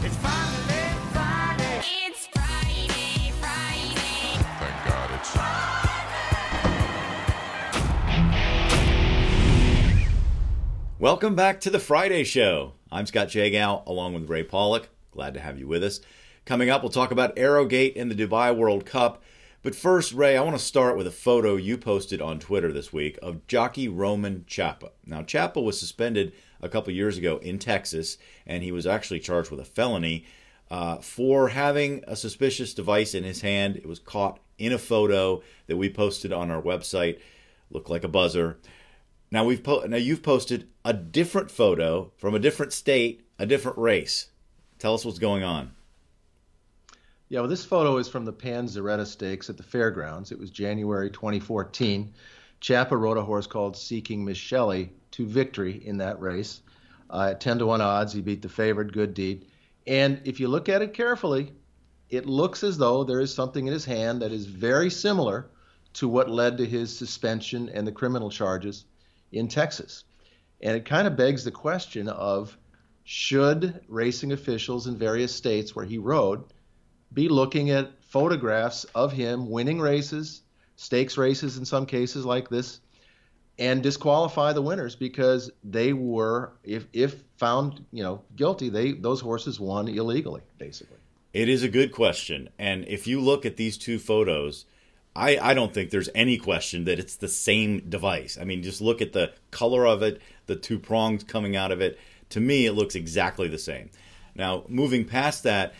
It's finally Friday. It's Friday, Friday. Thank God it's Welcome back to the Friday Show. I'm Scott Jagow, along with Ray Paulick. Glad to have you with us. Coming up, we'll talk about Arrogate and the Dubai World Cup. But first, Ray, I want to start with a photo you posted on Twitter this week of Jockey Roman Chapa. Now, Chapa was suspended a couple years ago in Texas, and he was actually charged with a felony for having a suspicious device in his hand. It was caught in a photo that we posted on our website. Looked like a buzzer. Now you've posted a different photo from a different state, a different race. Tell us what's going on. Yeah, well, this photo is from the Panzeretta Stakes at the Fairgrounds. It was January 2014. Chapa rode a horse called Seeking Miss Shelley to victory in that race. At 10-1 odds, he beat the favorite, Good Deed. And if you look at it carefully, it looks as though there is something in his hand that is very similar to what led to his suspension and the criminal charges in Texas. And it kind of begs the question of, should racing officials in various states where he rode be looking at photographs of him winning races, stakes races in some cases like this, and disqualify the winners because they were, if found, guilty, those horses won illegally, basically. It is a good question. And if you look at these two photos, I don't think there's any question that it's the same device. I mean, just look at the color of it, the two prongs coming out of it. To me, it looks exactly the same. Now, moving past that,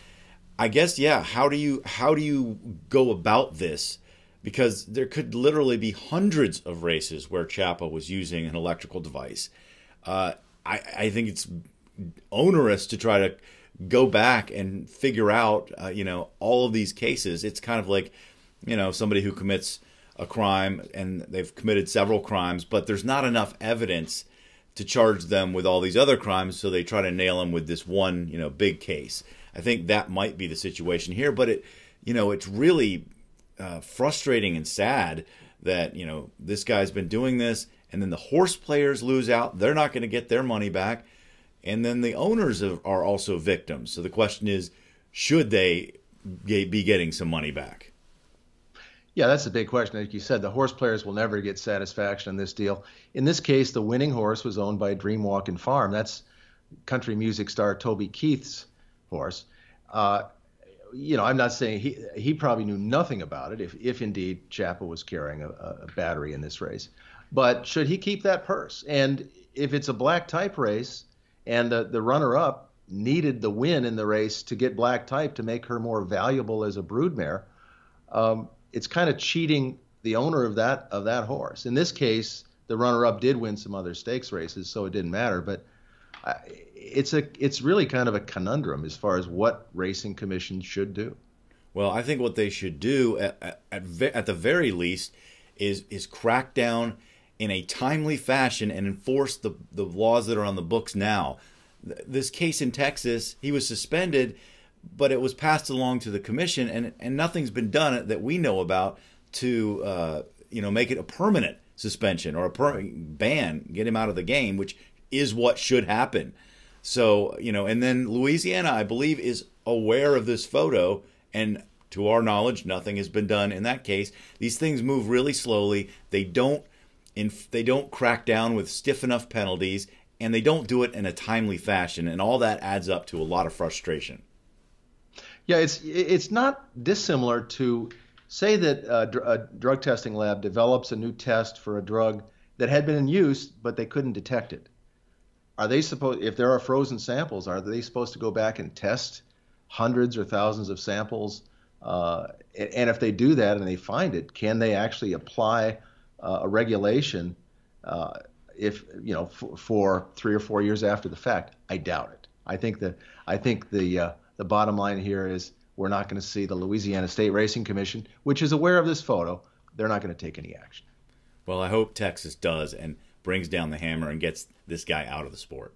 I guess, yeah, how do you go about this? Because there could literally be hundreds of races where Chapa was using an electrical device. I think it's onerous to try to go back and figure out, all of these cases. It's kind of like, somebody who commits a crime and they've committed several crimes, but there's not enough evidence to charge them with all these other crimes, so they try to nail them with this one, big case. I think that might be the situation here, but it's really frustrating and sad that, this guy's been doing this, and then the horse players lose out. They're not going to get their money back, and then the owners are also victims. So the question is, should they be getting some money back? Yeah, that's a big question. Like you said, the horse players will never get satisfaction on this deal. In this case, the winning horse was owned by Dreamwalkin' Farm. That's country music star Toby Keith's horse. I'm not saying he probably knew nothing about it if indeed Chapa was carrying a battery in this race. But should he keep that purse? And if it's a black type race and the runner-up needed the win in the race to get black type to make her more valuable as a broodmare, it's kind of cheating the owner of that horse. In this case, the runner-up did win some other stakes races, so it didn't matter. But it's really kind of a conundrum as far as what racing commissions should do. Well, I think what they should do at the very least is crack down in a timely fashion and enforce the laws that are on the books now. This case in Texas, he was suspended, but it was passed along to the commission, and nothing's been done that we know about to make it a permanent suspension or a permanent ban, get him out of the game, which is what should happen. So, and then Louisiana, I believe, is aware of this photo, and to our knowledge, nothing has been done in that case. These things move really slowly. They don't crack down with stiff enough penalties, and they don't do it in a timely fashion, and all that adds up to a lot of frustration. Yeah, it's not dissimilar to, say that a drug testing lab develops a new test for a drug that had been in use, but they couldn't detect it. Are they supposed, if there are frozen samples, are they supposed to go back and test hundreds or thousands of samples? And if they do that and they find it, can they actually apply a regulation for 3 or 4 years after the fact? I doubt it. I think the bottom line here is we're not going to see the Louisiana State Racing Commission, which is aware of this photo. They're not going to take any action. Well, I hope Texas does and brings down the hammer and gets this guy out of the sport.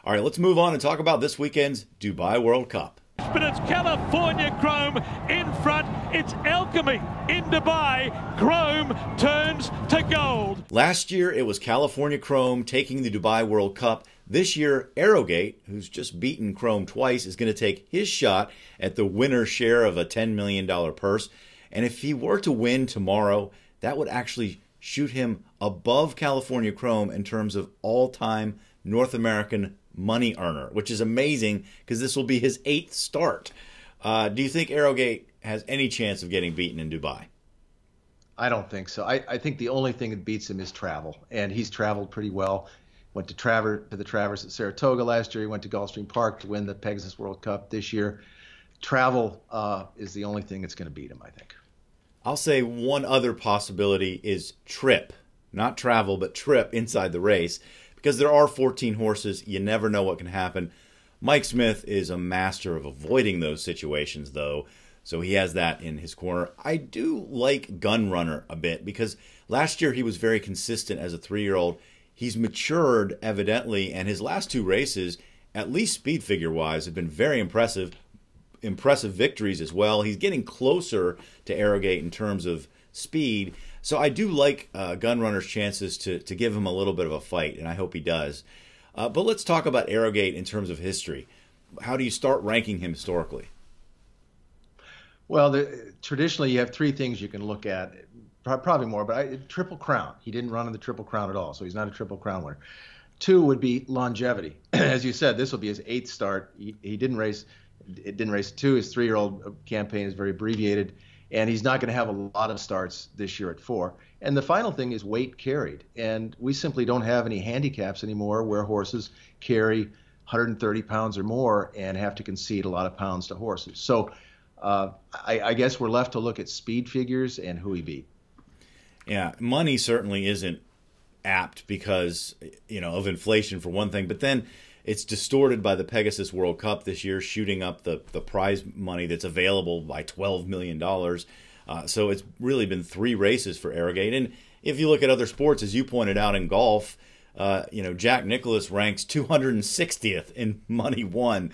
All right, let's move on and talk about this weekend's Dubai World Cup. But it's California Chrome in front. It's Alchemy in Dubai. Chrome turns to gold. Last year, it was California Chrome taking the Dubai World Cup. This year, Arrogate, who's just beaten Chrome twice, is going to take his shot at the winner's share of a $10 million purse. And if he were to win tomorrow, that would actually shoot him above California Chrome in terms of all-time North American money earner, which is amazing because this will be his 8th start. Do you think Arrogate has any chance of getting beaten in Dubai? I don't think so. I think the only thing that beats him is travel, and he's traveled pretty well. Went to the Travers at Saratoga last year. He went to Gulfstream Park to win the Pegasus World Cup this year. Travel is the only thing that's going to beat him, I think. I'll say one other possibility is trip. Not travel, but trip inside the race. Because there are 14 horses, you never know what can happen. Mike Smith is a master of avoiding those situations, though. So he has that in his corner. I do like Gunrunner a bit because last year he was very consistent as a 3-year-old. He's matured, evidently, and his last 2 races, at least speed figure-wise, have been very impressive. Impressive victories as well. He's getting closer to Arrogate in terms of speed. So I do like Gunrunner's chances to give him a little bit of a fight, and I hope he does. But let's talk about Arrogate in terms of history. How do you start ranking him historically? Well, traditionally you have 3 things you can look at, probably more, but Triple Crown. He didn't run in the Triple Crown at all, so he's not a Triple Crown winner. 2 would be longevity. As you said, this will be his 8th start. He didn't race. It didn't race 2. His 3-year-old campaign is very abbreviated, and he's not going to have a lot of starts this year at 4. And the final thing is weight carried, and we simply don't have any handicaps anymore where horses carry 130 pounds or more and have to concede a lot of pounds to horses. So I guess we're left to look at speed figures and who he beat. Yeah, money certainly isn't apt because, of inflation for one thing, but then it's distorted by the Pegasus World Cup this year, shooting up the prize money that's available by $12 million. So it's really been 3 races for Arrogate. And if you look at other sports, as you pointed out in golf, Jack Nicklaus ranks 260th in money won.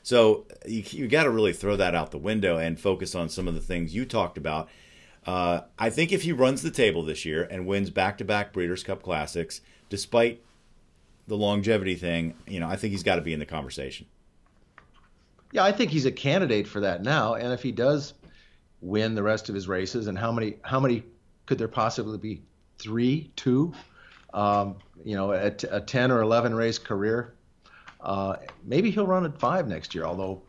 So you got to really throw that out the window and focus on some of the things you talked about. I think if he runs the table this year and wins back-to-back Breeders' Cup Classics, despite the longevity thing, I think he's got to be in the conversation. Yeah, I think he's a candidate for that now. And if he does win the rest of his races, and how many could there possibly be? 3, 2? A 10 or 11 race career. Maybe he'll run at 5 next year, although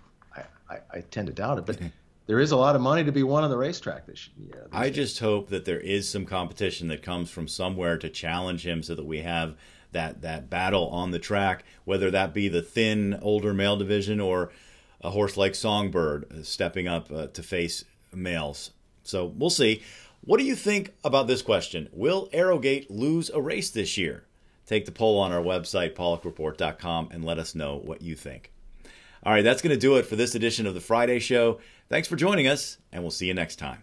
I tend to doubt it. But there is a lot of money to be won on the racetrack this year. I just hope that there is some competition that comes from somewhere to challenge him so that we have that battle on the track, whether that be the thin, older male division or a horse like Songbird stepping up to face males. So we'll see. What do you think about this question? Will Arrogate lose a race this year? Take the poll on our website, PaulickReport.com, and let us know what you think. All right, that's going to do it for this edition of the Friday Show. Thanks for joining us, and we'll see you next time.